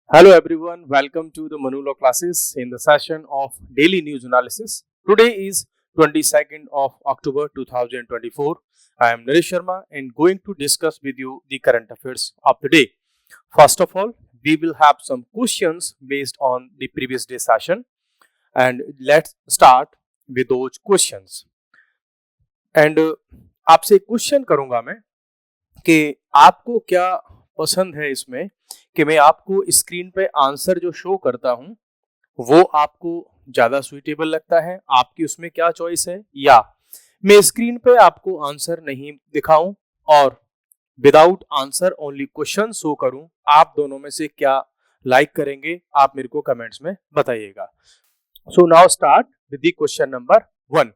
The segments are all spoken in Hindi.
Hello everyone, welcome to the Manu Law classes in the session of daily news analysis. Today is 22nd of October 2024. I am Naresh Sharma and going to discuss with you the current affairs of the day. First of all, we will have some questions based on the previous day session and let's start with those questions. And आपसे क्वेश्चन करूंगा मैं कि आपको क्या पसंद है इसमें कि मैं आपको स्क्रीन पे आंसर जो शो करता हूं वो आपको ज्यादा सुइटेबल लगता है, आपकी उसमें क्या चॉइस है, या मैं स्क्रीन पे आपको आंसर नहीं दिखाऊं और without answer only question show करूं। आप दोनों में से क्या लाइक करेंगे आप मेरे को कमेंट्स में बताइएगा। So now start with the question number 1।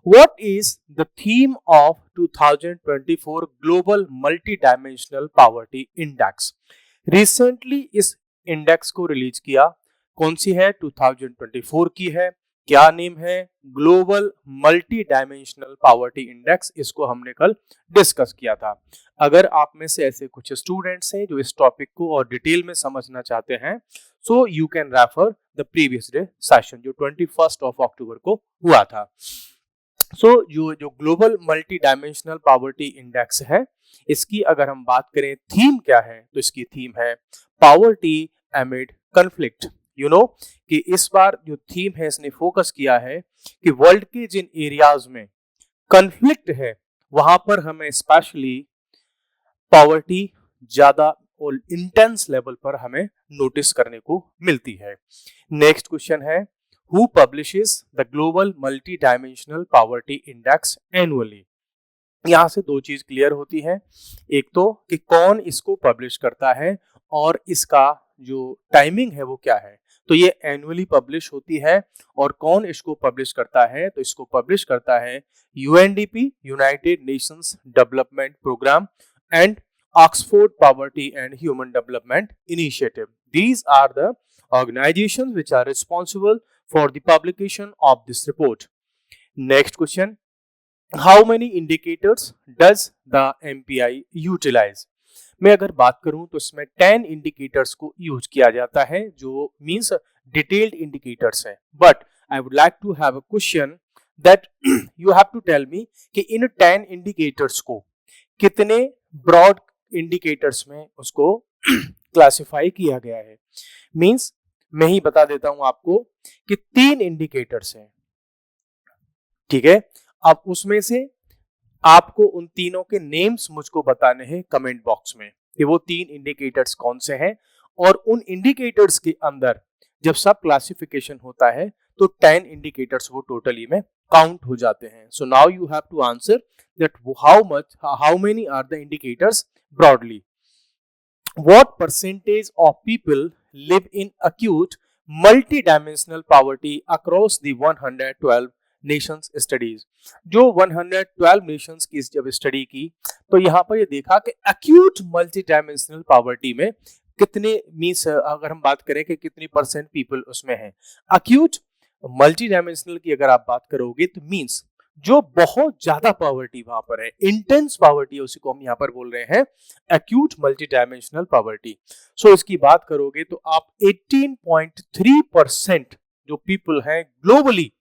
What is the theme of 2024 Global Multidimensional Poverty Index? Recently इस इंडेक्स को रिलीज किया, कौन सी है? 2024 की है। क्या नेम है? Global multi dimensional poverty index. इसको हमने कल डिस्कस किया था। अगर आप में से ऐसे कुछ स्टूडेंट्स हैं जो इस टॉपिक को और डिटेल में समझना चाहते हैं, so you can refer the previous day session जो 21 ऑफ अक्टूबर को हुआ था। जो global multi dimensional poverty index है, इसकी अगर हम बात करें थीम क्या है, तो इसकी थीम है पावर्टी एमिड कन्फ्लिक्ट। यू नो कि इस बार जो थीम है इसने फोकस किया है कि वर्ल्ड के जिन एरियाज में कन्फ्लिक्ट है वहां पर हमें स्पेशली पावर्टी ज्यादा और इंटेंस लेवल पर हमें नोटिस करने को मिलती है। नेक्स्ट क्वेश्चन है, Who publishes the Global Multi-Dimensional Poverty Index annually? यहां से दो चीज क्लियर होती है, एक तो कि कौन इसको पब्लिश करता है और इसका जो टाइमिंग है वो क्या है। तो ये एनुअली पब्लिश होती है। और कौन इसको पब्लिश करता है? तो इसको पब्लिश करता है UNDP, United Nations Development Programme, and Oxford poverty and human development initiative. These are the organizations which are responsible for the publication of this report. Next question, how many indicators does the MPI utilize? मैं अगर बात करूं तो इसमें 10 इंडिकेटर्स को यूज किया जाता है जो मींस डिटेल्ड इंडिकेटर्स हैं। But I would like to have a question that you have to tell me कि इन 10 इंडिकेटर्स को कितने ब्रॉड इंडिकेटर्स में उसको क्लासिफाई किया गया है। मींस मैं ही बता देता हूं आपको कि 3 इंडिकेटर्स हैं, ठीक है। अब उसमें से आपको उन तीनों के नेम्स मुझको बताने हैं कमेंट बॉक्स में कि वो 3 इंडिकेटर्स कौन से हैं। और उन इंडिकेटर्स के अंदर जब सब क्लासिफिकेशन होता है तो 10 इंडिकेटर्स वो टोटली में काउंट हो जाते हैं। So now you have to answer that how many are the indicators broadly. What percentage of people live in acute multidimensional poverty across the 112 nations studies? जो 112 nations की जब स्टडी की तो यहाँ पर ये देखा कि acute multidimensional poverty में कितने मीन्स अगर हम बात करें कि कितनी परसेंट पीपल उसमें हैं। acute multidimensional की अगर आप बात करोगे तो मीन्स जो बहुत ज्यादा पावर्टी वहां पर है, इंटेंस पावर्टी, उसी को हम यहाँ पर बोल रहे हैं एक्यूट मल्टी डायमेंशनल पावर्टी। सो इसकी बात करोगे तो आप 18.3% जो पीपल हैं ग्लोबली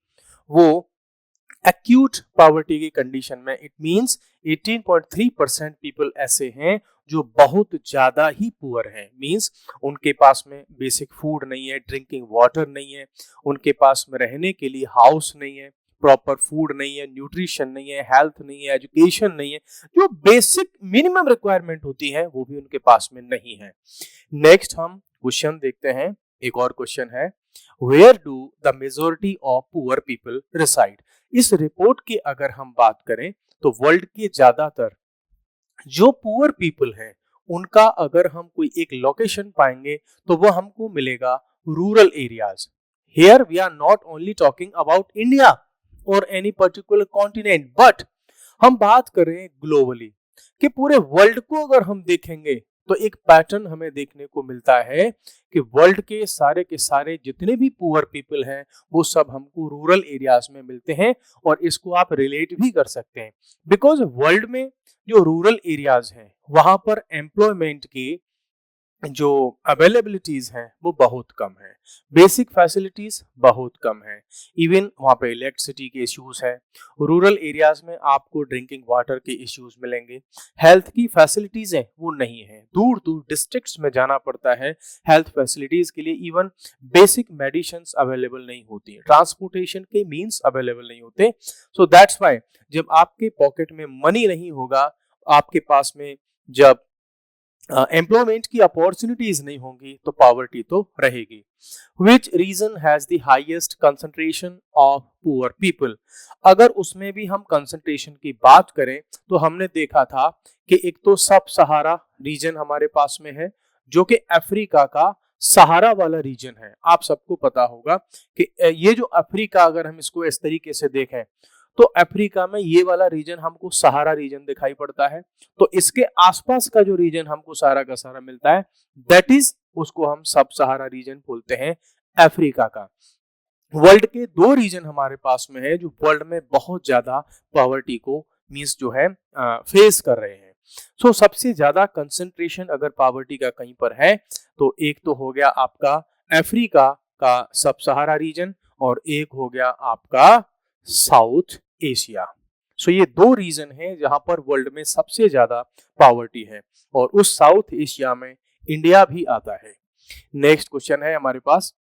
वो एक्यूट पावर्टी की कंडीशन में, इट मींस 18.3% पीपल ऐसे हैं जो बहुत ज्यादा ही पुअर हैं। मींस उनके पास में बेसिक फूड नहीं है, ड्रिंकिंग वाटर नहीं है, उनके पास में रहने के लिए हाउस नहीं है, प्रॉपर फूड नहीं है, न्यूट्रिशन नहीं है, हेल्थ नहीं है, एजुकेशन नहीं है, जो बेसिक मिनिमम रिक्वायरमेंट होती है वो भी उनके पास में नहीं है। नेक्स्ट हम क्वेश्चन देखते हैं। एक और क्वेश्चन है, where do the majority of poor people reside? इस रिपोर्ट की अगर हम बात करें तो वर्ल्ड के ज्यादातर जो पुअर पीपल हैं उनका अगर हम कोई एक लोकेशन पाएंगे तो वो हमको मिलेगा rural areas. Here we are not only talking about India और एनी पर्टिकुलर कॉन्टिनेंट, बट हम बात करें ग्लोबली कि पूरे वर्ल्ड को अगर हम देखेंगे तो एक पैटर्न हमें देखने को मिलता है कि वर्ल्ड के सारे जितने भी पुअर पीपल हैं वो सब हमको रूरल एरियाज में मिलते हैं। और इसको आप रिलेट भी कर सकते हैं बिकॉज वर्ल्ड में जो रूरल एरियाज हैं वहां पर एम्प्लॉयमेंट की जो अवेलेबिलिटीज हैं वो बहुत कम है, बेसिक फैसिलिटीज बहुत कम है, इवन वहाँ पे इलेक्ट्रिसिटी के इश्यूज हैं, रूरल एरियाज में आपको ड्रिंकिंग वाटर के इश्यूज मिलेंगे, हेल्थ की फैसिलिटीज हैं वो नहीं है, दूर दूर डिस्ट्रिक्ट्स में जाना पड़ता है हेल्थ फैसिलिटीज के लिए, इवन बेसिक मेडिसिन्स अवेलेबल नहीं होती है, ट्रांसपोर्टेशन के मीन्स अवेलेबल नहीं होते। सो दैट्स वाई जब आपके पॉकेट में मनी नहीं होगा, आपके पास में जब एम्प्लॉयमेंट की अपॉर्चुनिटीज नहीं होंगी तो पॉवर्टी तो रहेगी। Which region has the highest concentration of poor people? अगर उसमें भी हम कंसंट्रेशन की बात करें तो हमने देखा था कि एक तो सब सहारा रीजन हमारे पास में है जो कि अफ्रीका का सहारा वाला रीजन है। आप सबको पता होगा कि ये जो अफ्रीका, अगर हम इसको इस तरीके से देखें तो अफ्रीका में ये वाला रीजन हमको सहारा रीजन दिखाई पड़ता है, तो इसके आसपास का जो रीजन हमको सारा का सारा मिलता है दैट इज, उसको हम सब सहारा रीजन बोलते हैं अफ्रीका का। वर्ल्ड के दो रीजन हमारे पास में है जो वर्ल्ड में बहुत ज्यादा पॉवर्टी को मींस जो है फेस कर रहे हैं। सो सबसे ज्यादा कंसंट्रेशन अगर पॉवर्टी का कहीं पर है तो एक तो हो गया आपका अफ्रीका का सब सहारा रीजन और एक हो गया आपका साउथ एशिया। सो ये दो रीजन है जहां पर वर्ल्ड में सबसे ज्यादा पॉवर्टी है और उस साउथ एशिया में इंडिया भी आता है। नेक्स्ट क्वेश्चन है हमारे पास,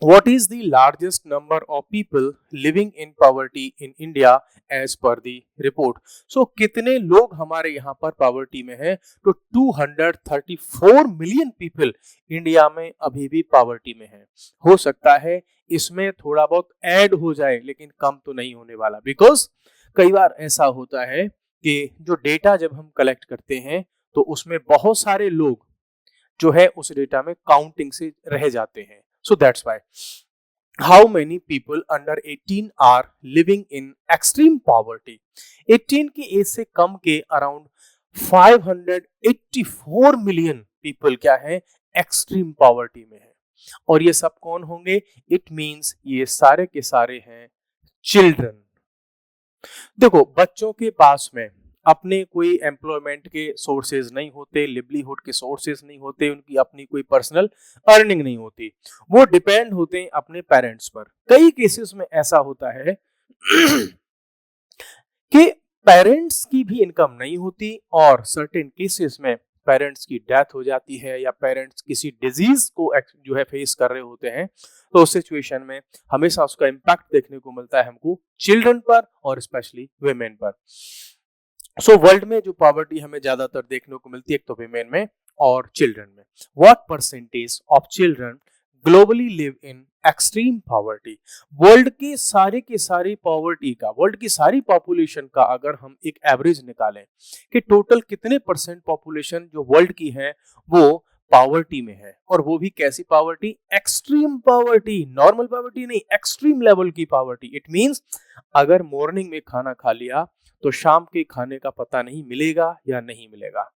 what is the largest number of people living in poverty in India as per the report? So कितने लोग हमारे यहाँ पर पॉवर्टी में हैं? तो 234 मिलियन पीपल इंडिया में अभी भी पॉवर्टी में हैं। हो सकता है इसमें थोड़ा बहुत ऐड हो जाए लेकिन कम तो नहीं होने वाला, बिकॉज कई बार ऐसा होता है कि जो डेटा जब हम कलेक्ट करते हैं तो उसमें बहुत सारे लोग जो है उस डेटा में काउंटिंग से रह जाते हैं। So that's why. How many people under 18 are living in extreme poverty? 18 की एज से कम के अराउंड 584 मिलियन पीपल क्या है, एक्सट्रीम पॉवर्टी में है। और ये सब कौन होंगे? इट मींस ये सारे के सारे हैं चिल्ड्रन। देखो बच्चों के पास में अपने कोई एम्प्लॉयमेंट के सोर्सेज नहीं होते, लिवलीहुड के सोर्सेज नहीं होते, उनकी अपनी कोई पर्सनल अर्निंग नहीं होती, वो डिपेंड होते हैं अपने पेरेंट्स पर। कई केसेस में ऐसा होता है कि पेरेंट्स की भी इनकम नहीं होती और सर्टेन केसेस में पेरेंट्स की डेथ हो जाती है या पेरेंट्स किसी डिजीज को जो है फेस कर रहे होते हैं, तो उस सिचुएशन में हमेशा उसका इम्पैक्ट देखने को मिलता है हमको चिल्ड्रन पर और स्पेशली वुमेन पर। सो वर्ल्ड में जो पॉवर्टी हमें ज्यादातर देखने को मिलती है एक तो विमेन में और चिल्ड्रन में। What percentage of children globally live in extreme poverty? World की सारी पॉवर्टी का, वर्ल्ड की सारी पॉपुलेशन का अगर हम एक एवरेज निकालें कि टोटल कितने परसेंट पॉपुलेशन जो वर्ल्ड की है वो पॉवर्टी में है, और वो भी कैसी poverty? Extreme poverty, normal poverty नहीं, एक्सट्रीम लेवल की पॉवर्टी। इट मींस अगर मॉर्निंग में खाना खा लिया तो शाम के खाने का पता नहीं मिलेगा या नहीं मिलेगा,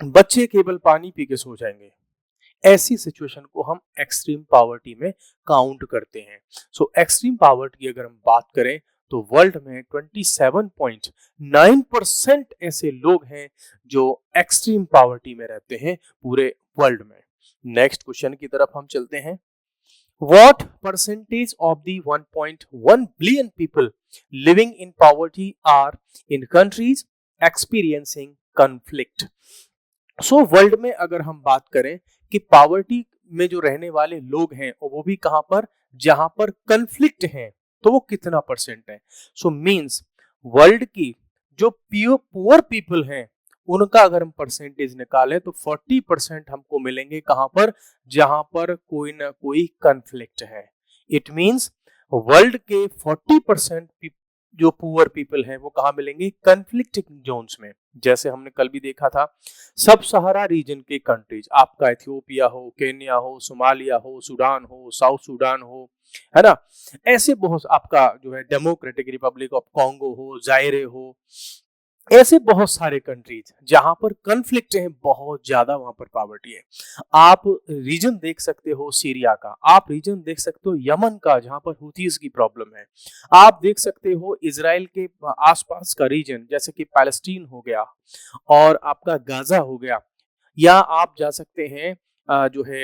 बच्चे केवल पानी पी के सो जाएंगे। ऐसी सिचुएशन को हम एक्सट्रीम पॉवर्टी में काउंट करते हैं। सो एक्सट्रीम पॉवर्टी की अगर हम बात करें तो वर्ल्ड में 27.9% ऐसे लोग हैं जो एक्सट्रीम पॉवर्टी में रहते हैं पूरे वर्ल्ड में। नेक्स्ट क्वेश्चन की तरफ हम चलते हैं। What percentage of the 1.1 billion people living in poverty are in countries experiencing conflict? So world में अगर हम बात करें कि पॉवर्टी में जो रहने वाले लोग हैं और वो भी कहां पर, जहां पर कन्फ्लिक्ट है, तो वो कितना परसेंट है? सो मींस वर्ल्ड की जो पुअर पीपल हैं उनका अगर हम परसेंटेज निकालें तो 40% हमको मिलेंगे कहां पर, जहां पर कोई ना कोई कन्फ्लिक्ट है। इट मींस वर्ल्ड के 40% जो पुअर पीपल हैं वो कहां मिलेंगे? कन्फ्लिक्ट जोन्स में। जैसे हमने कल भी देखा था सब सहारा रीजन के कंट्रीज, आपका इथियोपिया हो, केन्या हो, सोमालिया हो, सूडान हो, साउथ सूडान हो, है ना, ऐसे बहुत, आपका जो है डेमोक्रेटिक रिपब्लिक ऑफ कॉन्गो हो, जायरे हो, ऐसे बहुत सारे कंट्रीज जहां पर कन्फ्लिक्ट है बहुत ज्यादा, वहां पर पॉवर्टी है। आप रीजन देख सकते हो सीरिया का, आप रीजन देख सकते हो यमन का जहां पर हुतीज की प्रॉब्लम है, आप देख सकते हो इजराइल के आसपास का रीजन जैसे कि पैलेस्टीन हो गया और आपका गाजा हो गया, या आप जा सकते हैं जो है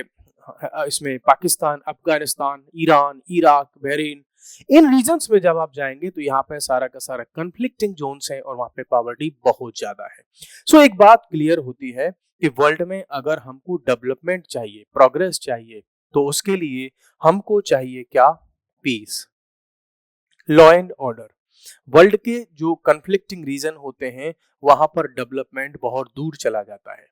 इसमें Pakistan, Afghanistan, Iran, Iraq, Bahrain, इन रीजन्स में जब आप जाएंगे तो यहाँ पे सारा का सारा कन्फ्लिक्टिंग जोन्स हैं और वहाँ पे पॉवर्टी बहुत ज्यादा है। सो एक बात क्लियर होती है कि वर्ल्ड में अगर हमको डेवलपमेंट चाहिए, प्रोग्रेस चाहिए, तो उसके लिए हमको चाहिए क्या? Peace, law and order. World के जो कन्फ्लिक्टिंग रीजन होते हैं वहां पर डेवलपमेंट बहुत दूर चला जाता है।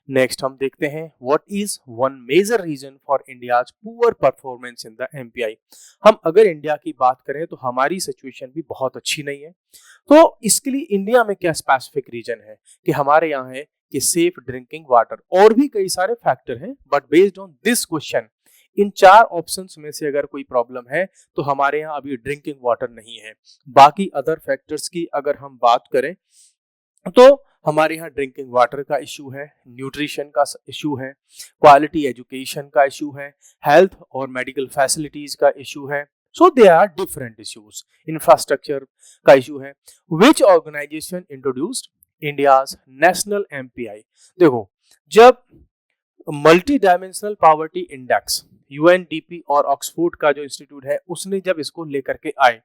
नेक्स्ट हम देखते हैं what is one major reason for India's poor performance in the MPI. हम अगर इंडिया की बात करें तो हमारी सिचुएशन भी बहुत अच्छी नहीं है। तो इसके लिए इंडिया में क्या स्पेसिफिक रीजन है कि हमारे यहाँ है कि सेफ ड्रिंकिंग वाटर, और भी कई सारे फैक्टर हैं, but based on this question in 4 options में से अगर कोई प्रॉब्लम है तो हमारे यहाँ अभी ड्रिंकिंग वाटर नहीं है। बाकी अदर फैक्टर्स की अगर हम बात करें तो हमारे यहाँ ड्रिंकिंग वाटर का इशू है, न्यूट्रिशन का इशू है, क्वालिटी एजुकेशन का इशू है, हेल्थ और मेडिकल फैसिलिटीज का इशू है। So they are different issues. Infrastructure का इशू है। Which organization introduced India's national MPI? देखो, जब multi dimensional poverty index UNDP और ऑक्सफोर्ड का जो इंस्टीट्यूट है उसने जब इसको लेकर के आए,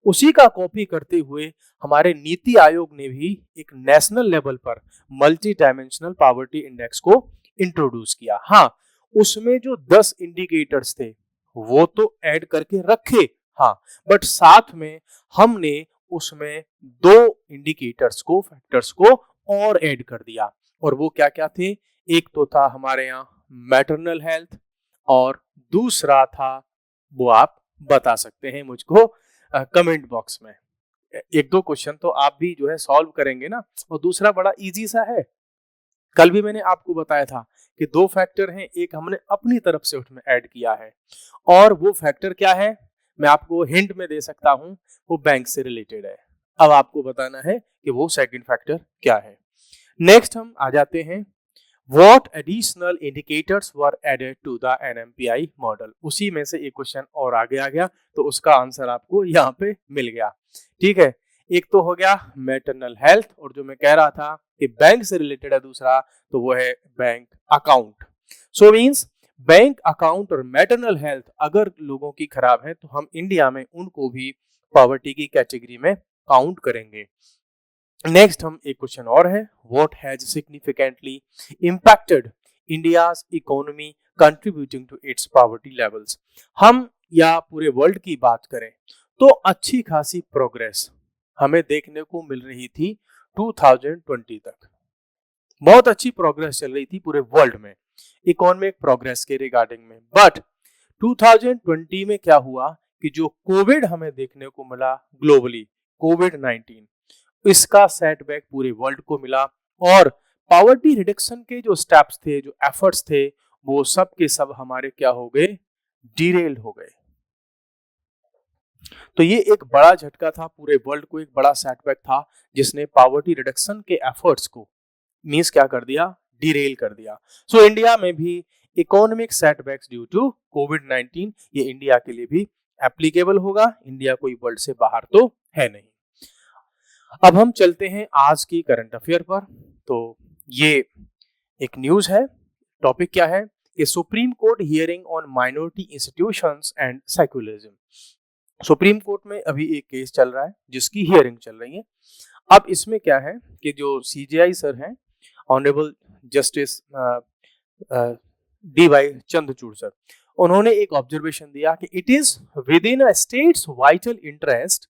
उसी का कॉपी करते हुए हमारे नीति आयोग ने भी एक नेशनल लेवल पर मल्टी डायमेंशनल पॉवर्टी इंडेक्स को इंट्रोड्यूस किया। हाँ, उसमें जो 10 इंडिकेटर्स थे वो तो ऐड करके रखे, हाँ, बट साथ में हमने उसमें 2 इंडिकेटर्स को, फैक्टर्स को और ऐड कर दिया। और वो क्या क्या थे? एक तो था हमारे यहाँ मैटरनल हेल्थ, और दूसरा था, वो आप बता सकते हैं मुझको कमेंट बॉक्स में। एक दो क्वेश्चन तो आप भी जो है सॉल्व करेंगे ना। और दूसरा बड़ा इजी सा है, कल भी मैंने आपको बताया था कि 2 फैक्टर हैं, एक हमने अपनी तरफ से उसमें ऐड किया है, और वो फैक्टर क्या है मैं आपको हिंट में दे सकता हूं, वो बैंक से रिलेटेड है। अब आपको बताना है कि वो सेकंड फैक्टर क्या है। नेक्स्ट हम आ जाते हैं, What additional indicators were added to the NMPI model? उसी में से एक क्वेश्चन और आगे आ गया, तो उसका आंसर आपको यहाँ पे मिल गया। ठीक है, एक तो हो गया मैटरनल हेल्थ, और जो मैं कह रहा था कि बैंक से रिलेटेड है दूसरा, तो वो है bank account. So means bank account और मैटरनल हेल्थ अगर लोगों की खराब है तो हम इंडिया में उनको भी पॉवर्टी की कैटेगरी में काउंट करेंगे। नेक्स्ट हम एक क्वेश्चन और है, what has significantly impacted India's economy contributing to its poverty levels? हम या पूरे वर्ल्ड की बात करें तो अच्छी खासी प्रोग्रेस हमें देखने को मिल रही थी 2020 तक। बहुत अच्छी प्रोग्रेस चल रही थी पूरे वर्ल्ड में इकोनॉमिक प्रोग्रेस के रिगार्डिंग में। बट 2020 में क्या हुआ कि जो कोविड हमें देखने को मिला ग्लोबली, कोविड-19, इसका सेटबैक पूरे वर्ल्ड को मिला, और पॉवर्टी रिडक्शन के जो स्टेप्स थे, जो एफर्ट्स थे, वो सब के सब हमारे क्या हो गए? डिरेल्ड हो गए। तो ये एक बड़ा झटका था पूरे वर्ल्ड को, एक बड़ा सेटबैक था जिसने पॉवर्टी रिडक्शन के एफर्ट्स को मींस क्या कर दिया? डिरेल कर दिया। सो इंडिया में भी इकोनॉमिक सेटबैक्स ड्यू टू कोविड-19, ये इंडिया के लिए भी एप्लीकेबल होगा। इंडिया कोई वर्ल्ड से बाहर तो है नहीं। अब हम चलते हैं आज की करंट अफेयर पर। तो ये एक न्यूज है। टॉपिक क्या है कि supreme court hearing on minority institutions and secularism. Supreme court में अभी एक केस चल रहा है जिसकी हियरिंग चल रही है। अब इसमें क्या है कि जो सीजेआई सर हैं, honourable justice D.Y.. Chandrachud sir, उन्होंने एक ऑब्जर्वेशन दिया कि it is with in a states vital interest,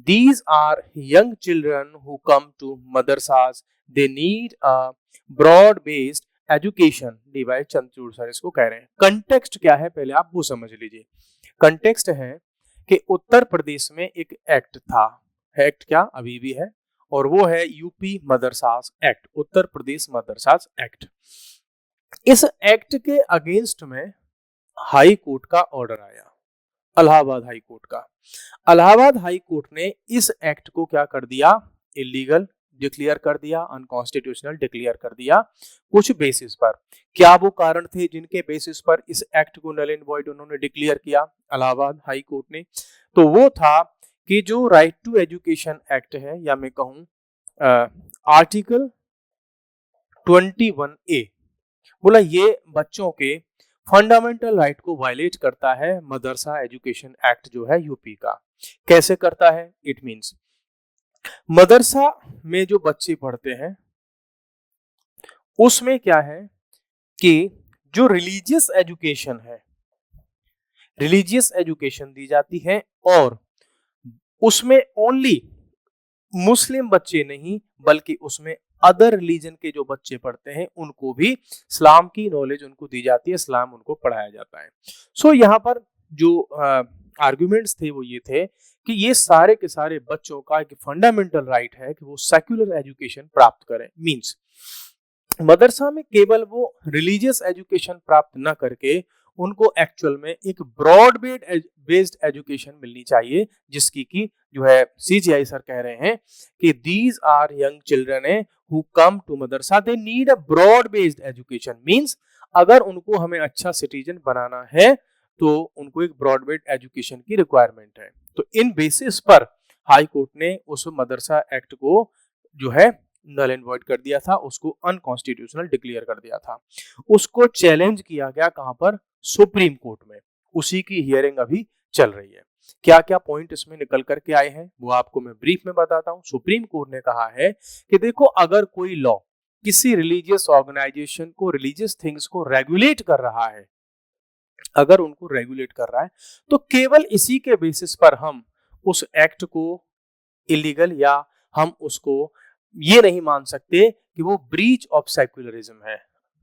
these are young children who come to madrasas, they need a broad based education। D.Y.. Chandrachud sir इसको कह रहे हैं। कंटेक्स्ट क्या है पहले आप वो समझ लीजिए। कंटेक्स्ट है कि उत्तर प्रदेश में एक एक्ट था, एक्ट क्या अभी भी है, और वो है UP मदरसास act, Uttar Pradesh मदरसास act. इस एक्ट के अगेंस्ट में हाई कोर्ट का ऑर्डर आया, इलाहाबाद हाई कोर्ट का। इलाहाबाद हाई कोर्ट ने इस एक्ट को क्या कर दिया? इलीगल डिक्लेयर कर दिया, अनकॉन्स्टिट्यूशनल डिक्लेयर कर दिया। कुछ बेसिस पर, क्या वो कारण थे जिनके बेसिस पर इस एक्ट को नल एंड वॉइड उन्होंने डिक्लेयर किया इलाहाबाद हाई कोर्ट ने? तो वो था कि जो राइट टू एजुकेशन एक्ट है, या मैं कहूं आर्टिकल 21A, बोला ये बच्चों के फंडामेंटल राइट को वायलेट करता है मदरसा एजुकेशन एक्ट जो है यूपी का। कैसे करता है? इट मींस मदरसा में जो बच्चे पढ़ते हैं उसमें क्या है कि जो रिलीजियस एजुकेशन है, रिलीजियस एजुकेशन दी जाती है और उसमें ओनली मुस्लिम बच्चे नहीं बल्कि उसमें अदर रिलीजन के जो बच्चे पढ़ते हैं उनको भी इस्लाम की नॉलेज उनको दी जाती है, इस्लाम उनको पढ़ाया जाता है। सो यहाँ पर जो आर्गुमेंट्स थे वो ये थे कि ये सारे के सारे बच्चों का एक फंडामेंटल राइट है कि वो सेक्युलर एजुकेशन प्राप्त करें। मींस मदरसा में केवल वो रिलीजियस एजुकेशन प्राप्त न करके उनको एक्चुअल में एक ब्रॉड बेस्ड एजुकेशन मिलनी चाहिए, जिसकी की जो है CGI सर कह रहे हैं कि these are young children who come to madrasa they need a broad based education. Means अगर उनको हमें अच्छा सिटीजन बनाना है तो उनको एक ब्रॉड बेस्ड एजुकेशन की रिक्वायरमेंट है। तो इन बेसिस पर हाई कोर्ट ने उस मदरसा एक्ट को जो है नल एंड वॉइड कर दिया था, उसको अनकॉन्स्टिट्यूशनल डिक्लेयर कर दिया था। उसको चैलेंज किया गया कहां पर? सुप्रीम कोर्ट में। उसी की हियरिंग अभी चल रही है। क्या क्या पॉइंट इसमें निकल करके आए हैं वो आपको मैं ब्रीफ में बताता हूं। सुप्रीम कोर्ट ने कहा है कि देखो, अगर कोई लॉ किसी रिलीजियस ऑर्गेनाइजेशन को, रिलीजियस थिंग्स को रेगुलेट कर रहा है, अगर उनको रेगुलेट कर रहा है तो केवल इसी के बेसिस पर हम उस एक्ट को इलीगल या हम उसको ये नहीं मान सकते कि वो ब्रीच ऑफ सेक्युलरिज्म है।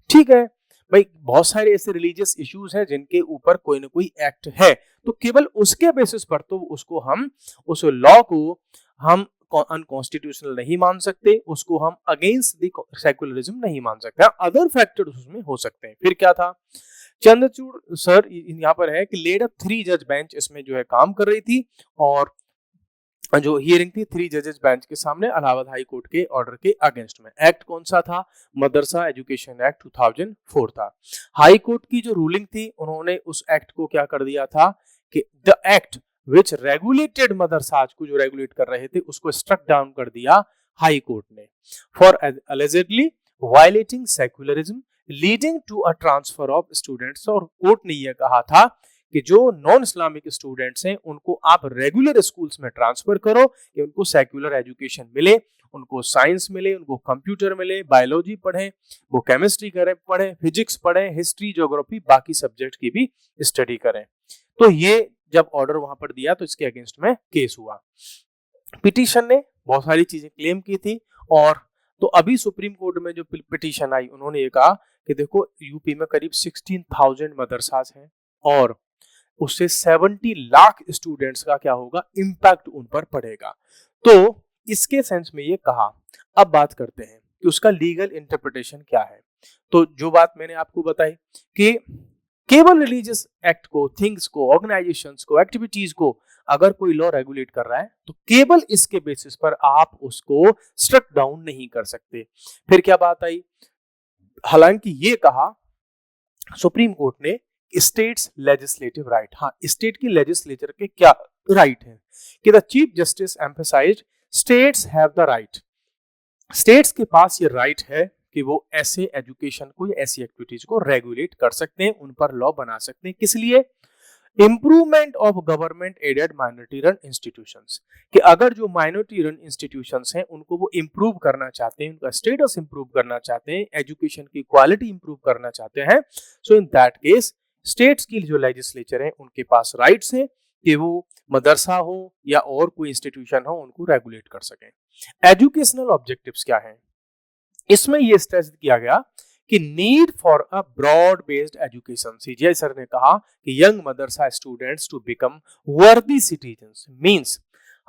ठीक है भाई, बहुत सारे ऐसे रिलीजियस इश्यूज हैं जिनके ऊपर कोई ना कोई एक्ट है, तो केवल उसके बेसिस पर तो उसको हम, उस लॉ को हम अनकॉन्स्टिट्यूशनल नहीं मान सकते, उसको हम अगेंस्ट द सेक्युलरिज्म नहीं मान सकते। अदर फैक्टर्स उसमें हो सकते हैं। फिर क्या था? चंद्रचूड़ सर यहाँ पर है कि लेड अ 3 जज बेंच इसमें जो है काम कर रही थी और जो हियरिंग थी 3 जजेस बेंच के सामने इलाहाबाद हाई कोर्ट के ऑर्डर के अगेंस्ट में। एक्ट कौन सा था? मदरसा एजुकेशन एक्ट 2004 था। हाई कोर्ट की जो रूलिंग थी उन्होंने उस एक्ट को क्या कर दिया था कि द एक्ट विच रेगुलेटेड मदरसाज को, जो रेगुलेट कर रहे थे, उसको स्ट्रक डाउन कर दिया हाई कोर्ट ने for allegedly violating secularism leading to a transfer of students. और कोर्ट ने यह कहा था कि जो नॉन इस्लामिक स्टूडेंट्स हैं उनको आप रेगुलर स्कूल्स में ट्रांसफर करो कि उनको सेक्युलर एजुकेशन मिले, उनको साइंस मिले, उनको कंप्यूटर मिले, बायोलॉजी पढ़ें, वो केमिस्ट्री करें, पढ़ें, फिजिक्स पढ़ें, हिस्ट्री, ज्योग्राफी, बाकी सब्जेक्ट की भी स्टडी करें। तो ये जब ऑर्डर वहां पर दिया तो इसके अगेंस्ट में केस हुआ। पिटीशन ने बहुत सारी चीजें क्लेम की थी और तो अभी सुप्रीम कोर्ट में जो पिटीशन आई उन्होंने ये कहा कि देखो, यूपी में करीब 16,000 मदरसाज हैं और उससे 70 लाख स्टूडेंट्स का क्या होगा? इम्पैक्ट उन पर पड़ेगा। तो इसके सेंस में ये कहा। अब बात करते हैं कि उसका लीगल इंटरप्रिटेशन क्या है। तो जो बात मैंने आपको बताई कि केवल रिलीजियस एक्ट को, थिंग्स को, ऑर्गेनाइजेशंस को, एक्टिविटीज को अगर कोई लॉ रेगुलेट कर रहा है तो केवल इसके बेसिस पर आप उसको स्ट्रक डाउन नहीं कर सकते। फिर क्या बात आई? हालांकि ये कहा सुप्रीम कोर्ट ने स्टेट्स लेजिस्लेटिव राइट। हाँ, स्टेट की लेजिस्लेचर के क्या राइट है कि the chief justice emphasised states have the right. States के पास ये राइट है कि वो ऐसे एजुकेशन को या ऐसी एक्टिविटीज को रेगुलेट कर सकते हैं, उन पर लॉ बना सकते हैं। किस लिए? Improvement of government aided minority run institutions, कि अगर जो माइनॉरिटी रन इंस्टीट्यूशंस हैं उनको वो इम्प्रूव करना चाहते हैं, उनका स्टेटस इम्प्रूव करना चाहते हैं, एजुकेशन की क्वालिटी इम्प्रूव करना चाहते हैं, सो इन दैट केस स्टेट्स की जो लेजिस्लेचर है उनके पास राइट्स हैं कि वो मदरसा हो या और कोई इंस्टीट्यूशन हो उनको रेगुलेट कर सकें। एजुकेशनल ऑब्जेक्टिव्स क्या हैं? इसमें यह स्ट्रेस किया गया कि need for a broad based education. CGI sir ने कहा कि young madrasa students to become worthy citizens. Means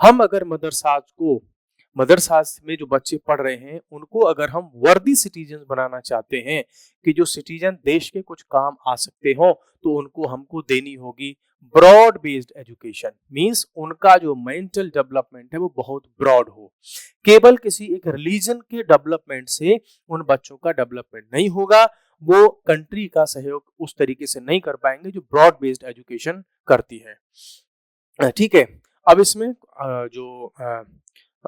हम अगर मदरसा में जो बच्चे पढ़ रहे हैं उनको अगर हम वर्दी सिटीजन बनाना चाहते हैं कि जो सिटीजन देश के कुछ काम आ सकते हो, तो उनको हमको देनी होगी ब्रॉड बेस्ड एजुकेशन। मींस उनका जो मेंटल डेवलपमेंट है वो बहुत ब्रॉड हो। केवल किसी एक रिलीजन के डेवलपमेंट से उन बच्चों का डेवलपमेंट नहीं होगा, वो कंट्री का सहयोग उस तरीके से नहीं कर पाएंगे जो ब्रॉड बेस्ड एजुकेशन करती है। ठीक है, अब इसमें जो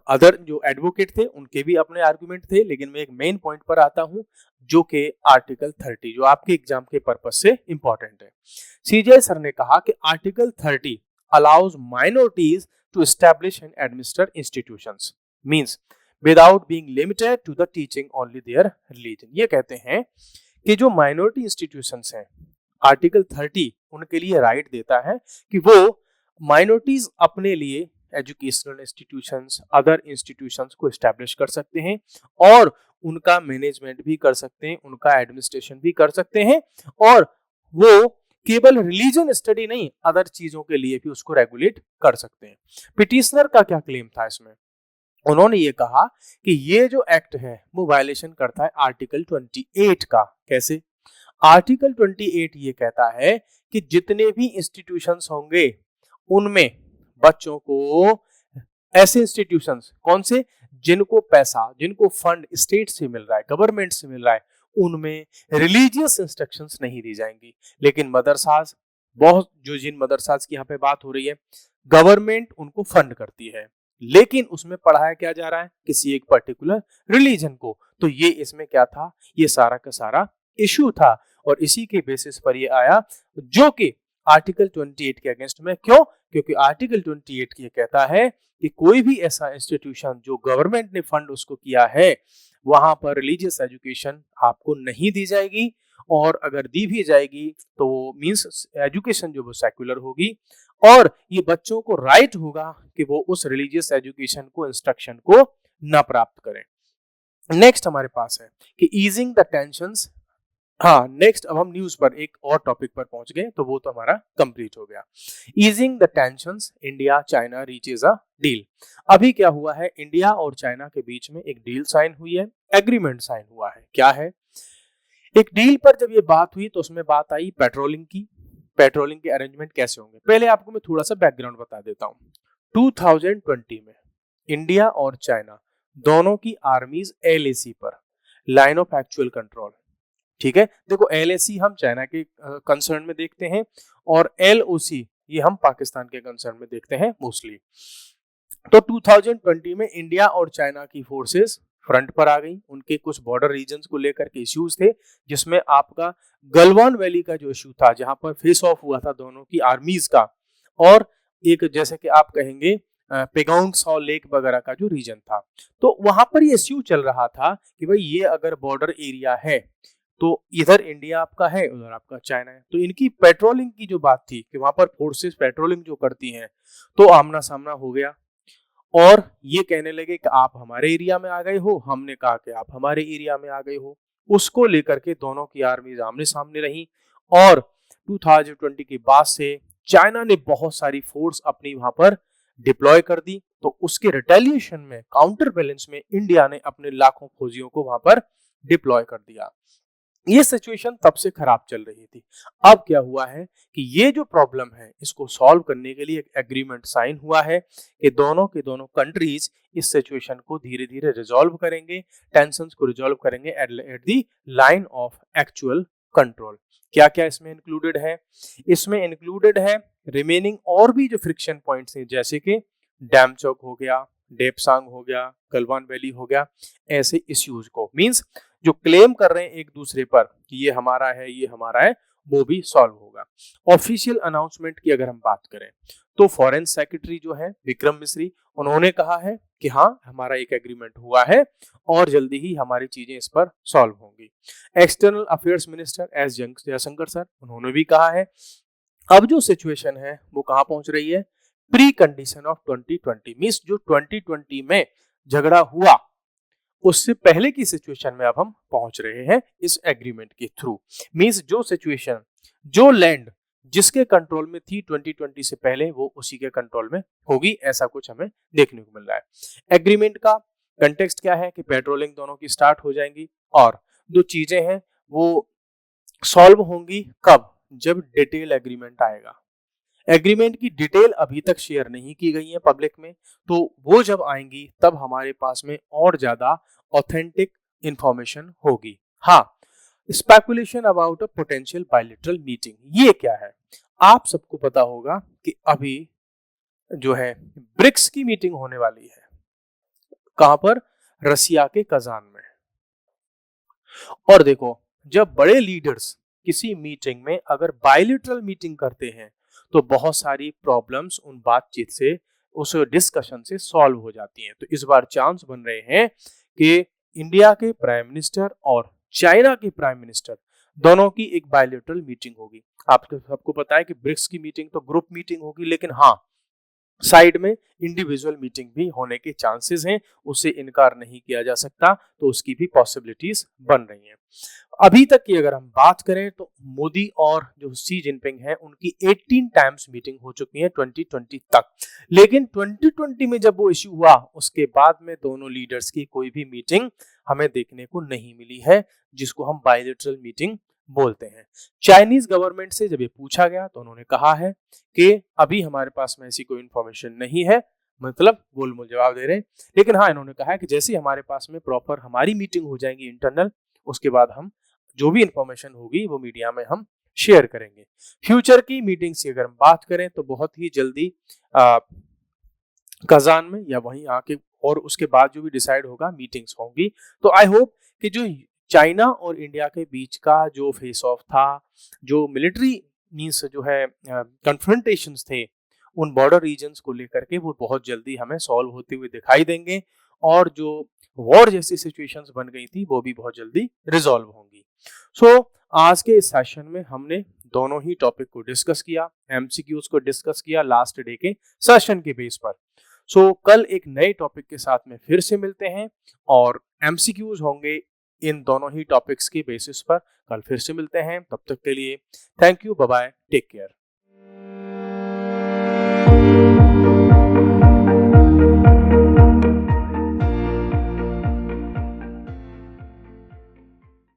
अदर जो एडवोकेट थे उनके भी अपने आर्गुमेंट थे, लेकिन मैं एक मेन पॉइंट पर आता हूं जो कि आर्टिकल 30 जो आपके एग्जाम के पर्पज से इंपॉर्टेंट है। सीजीआई सर ने कहा कि article 30 allows minorities to establish and administer institutions means without being limited to the teaching only their religion. ये कहते हैं कि जो माइनॉरिटी इंस्टीट्यूशंस हैं, आर्टिकल 30 उनके लिए राइट देता है कि वो माइनॉरिटीज अपने लिए एजुकेशनल इंस्टीट्यूशंस, अदर इंस्टीट्यूशंस को एस्टैब्लिश कर सकते हैं और उनका मैनेजमेंट भी कर सकते हैं, उनका एडमिनिस्ट्रेशन भी कर सकते हैं, और वो केवल रिलीजन स्टडी नहीं, अदर चीजों के लिए भी उसको रेगुलेट कर सकते हैं। पिटिशनर का क्या क्लेम था इसमें? उन्होंने ये कहा कि ये जो एक्ट है वो वायलेशन करता है आर्टिकल 28 का। कैसे? आर्टिकल 28 ये कहता है कि जितने भी इंस्टीट्यूशंस होंगे उनमें बच्चों को, ऐसे इंस्टीट्यूशंस कौन से, जिनको पैसा, जिनको फंड स्टेट से मिल रहा है, गवर्नमेंट से मिल रहा है, उनमें रिलीजियस इंस्ट्रक्शंस नहीं दी जाएंगी। लेकिन मदरसाज, बहुत जो जिन मदरसाज की यहाँ पे बात हो रही है, गवर्नमेंट उनको फंड करती है, लेकिन उसमें पढ़ाया क्या जा रहा है? किसी एक पर्टिकुलर रिलीजन को। तो ये इसमें क्या था? ये सारा का सारा इशू था और इसी के बेसिस पर ये आया, जो कि आर्टिकल 28 के अगेंस्ट में। क्यों? क्योंकि आर्टिकल 28 ये कहता है कि कोई भी ऐसा इंस्टीट्यूशन जो गवर्नमेंट ने फंड उसको किया है, वहां पर रिलीजियस एजुकेशन आपको नहीं दी जाएगी, और अगर दी भी जाएगी तो मींस एजुकेशन जो वो सेक्युलर होगी, और ये बच्चों को राइट होगा कि वो उस रिलीजियस एजुकेशन को, इंस्ट्रक्शन को न प्राप्त करें। नेक्स्ट हमारे पास है कि ईजिंग द टेंशंस। हाँ, नेक्स्ट अब हम न्यूज पर एक और टॉपिक पर पहुंच गए, तो वो तो हमारा कंप्लीट हो गया। Easing the tensions, India China reaches a deal. अभी क्या हुआ है? इंडिया और चाइना के बीच में एक डील साइन हुई है, एग्रीमेंट साइन हुआ है। क्या है? एक डील पर जब ये बात हुई तो उसमें बात आई पेट्रोलिंग की। पेट्रोलिंग के अरेंजमेंट कैसे होंगे? पहले आपको मैं थोड़ा सा बैकग्राउंड बता देता हूँ। 2020 में इंडिया और चाइना दोनों की आर्मीज एलएसी पर, लाइन ऑफ एक्चुअल कंट्रोल, ठीक है। देखो, एलएसी हम चाइना के कंसर्न में देखते हैं और एलओसी ये हम पाकिस्तान के कंसर्न में देखते हैं मोस्टली। तो 2020 में इंडिया और चाइना की फोर्सेस फ्रंट पर आ गई। उनके कुछ बॉर्डर रीजन्स को लेकर के इश्यूज थे, जिसमें आपका गलवान वैली का जो इशू था, जहां पर फेस ऑफ हुआ था दोनों की आर्मीज का, और एक जैसे कि आप कहेंगे पेगोंग सॉ लेक वगैरह का जो रीजन था, तो वहां पर ये इश्यू चल रहा था कि भाई ये अगर बॉर्डर एरिया है तो इधर इंडिया आपका है, उधर आपका चाइना है, तो इनकी पेट्रोलिंग की जो बात थी कि वहां पर फोर्सेस पेट्रोलिंग जो करती हैं, तो आमना सामना हो गया और ये कहने लगे कि आप हमारे एरिया में आ गए हो, हमने कहा कि आप हमारे एरिया में आ गए हो। उसको लेकर के दोनों की आर्मीज आमने सामने रही और 2020 के बाद से चाइना ने बहुत सारी फोर्स अपनी वहां पर डिप्लॉय कर दी, तो उसके रिटेलिएशन में, काउंटर बैलेंस में इंडिया ने अपने लाखों फौजियों को वहां पर डिप्लॉय कर दिया। ये सिचुएशन तब से खराब चल रही थी। अब क्या हुआ है कि ये जो प्रॉब्लम है इसको सॉल्व करने के लिए एक एग्रीमेंट साइन हुआ है कि दोनों के दोनों कंट्रीज इस सिचुएशन को धीरे धीरे रिजॉल्व करेंगे, टेंशंस को रिजॉल्व करेंगे at the line of actual control. क्या क्या इसमें इंक्लूडेड है? इसमें इंक्लूडेड है रिमेनिंग और भी जो फ्रिक्शन पॉइंट्स हैं, जैसे कि डैम चौक हो गया, डेपसांग हो गया, गलवान वैली हो गया, ऐसे इश्यूज को, मींस जो क्लेम कर रहे हैं एक दूसरे पर कि ये हमारा है, ये हमारा है, वो भी सॉल्व होगा। ऑफिशियल अनाउंसमेंट की अगर हम बात करें तो फॉरेन सेक्रेटरी जो है विक्रम मिश्री, उन्होंने कहा है कि हाँ, हमारा एक एग्रीमेंट हुआ है और जल्दी ही हमारी चीजें इस पर सॉल्व होंगी। External affairs minister S Jaishankar sir, उन्होंने भी कहा है। अब जो सिचुएशन है वो कहां पहुंच रही है? प्री कंडीशन ऑफ 2020, मींस जो 2020 में झगड़ा हुआ उससे पहले की सिचुएशन में अब हम पहुंच रहे हैं इस एग्रीमेंट के थ्रू। मींस जो सिचुएशन, जो लैंड जिसके कंट्रोल में थी 2020 से पहले, वो उसी के कंट्रोल में होगी, ऐसा कुछ हमें देखने को मिल रहा है। एग्रीमेंट का कंटेक्स्ट क्या है कि पेट्रोलिंग दोनों की स्टार्ट हो जाएंगी और जो चीजें हैं वो सॉल्व होंगी कब? जब डिटेल एग्रीमेंट आएगा। एग्रीमेंट की डिटेल अभी तक शेयर नहीं की गई है पब्लिक में, तो वो जब आएंगी तब हमारे पास में और ज्यादा ऑथेंटिक इंफॉर्मेशन होगी। हाँ, speculation about a potential bilateral meeting, ये क्या है? आप सबको पता होगा कि अभी जो है ब्रिक्स की मीटिंग होने वाली है। कहां पर? रसिया के कजान में। और देखो, जब बड़े लीडर्स किसी मीटिंग में अगर बायलैटरल मीटिंग करते हैं तो बहुत सारी प्रॉब्लम्स उन बातचीत से, उस डिस्कशन से सॉल्व हो जाती हैं। तो इस बार चांस बन रहे हैं कि इंडिया के प्राइम मिनिस्टर और चाइना के प्राइम मिनिस्टर दोनों की एक बायलैटरल मीटिंग होगी। आपको सबको पता है कि ब्रिक्स की मीटिंग तो ग्रुप मीटिंग होगी, लेकिन हाँ, साइड में इंडिविजुअल मीटिंग भी होने के चांसेस हैं, उससे इनकार नहीं किया जा सकता, तो उसकी भी पॉसिबिलिटीज बन रही हैं। अभी तक की अगर हम बात करें तो मोदी और जो शी जिनपिंग है उनकी 18 टाइम्स मीटिंग हो चुकी है 2020 तक, लेकिन 2020 में जब वो इश्यू हुआ उसके बाद में दोनों लीडर्स की कोई भी मीटिंग हमें देखने को नहीं मिली है, जिसको हम बायलैटरल मीटिंग बोलते हैं। चाइनीज गवर्नमेंट से जब ये पूछा गया तो उन्होंने कहा है कि अभी हमारे पास में ऐसी कोई इंफॉर्मेशन नहीं है, मतलब गोलमोल जवाब दे रहे हैं। लेकिन हाँ, इन्होंने कहा है कि जैसे ही हमारे पास में प्रॉपर हमारी मीटिंग हो जाएगी इंटरनल, उसके बाद हम जो भी इंफॉर्मेशन होगी वो मीडिया में हम शेयर करेंगे। फ्यूचर की मीटिंग्स की अगर हम बात करें तो बहुत ही जल्दी कजान में या वहीं आके, और उसके बाद जो भी डिसाइड होगा मीटिंग्स होंगी। तो आई होप कि जो चाइना और इंडिया के बीच का जो फेस ऑफ था, जो मिलिट्री मींस जो है कन्फ्रंटेशंस थे उन बॉर्डर रीजन्स को लेकर के, वो बहुत जल्दी हमें सॉल्व होते हुए दिखाई देंगे, और जो वॉर जैसी सिचुएशंस बन गई थी वो भी बहुत जल्दी रिजॉल्व होंगी। सो आज के इस सेशन में हमने दोनों ही टॉपिक को डिस्कस किया, एमसीक्यूज को डिस्कस किया लास्ट डे के सेशन के बेस पर। सो कल एक नए टॉपिक के साथ में फिर से मिलते हैं, और एमसीक्यूज होंगे इन दोनों ही टॉपिक्स के बेसिस पर। कल फिर से मिलते हैं, तब तक के लिए thank you, bye bye, take care.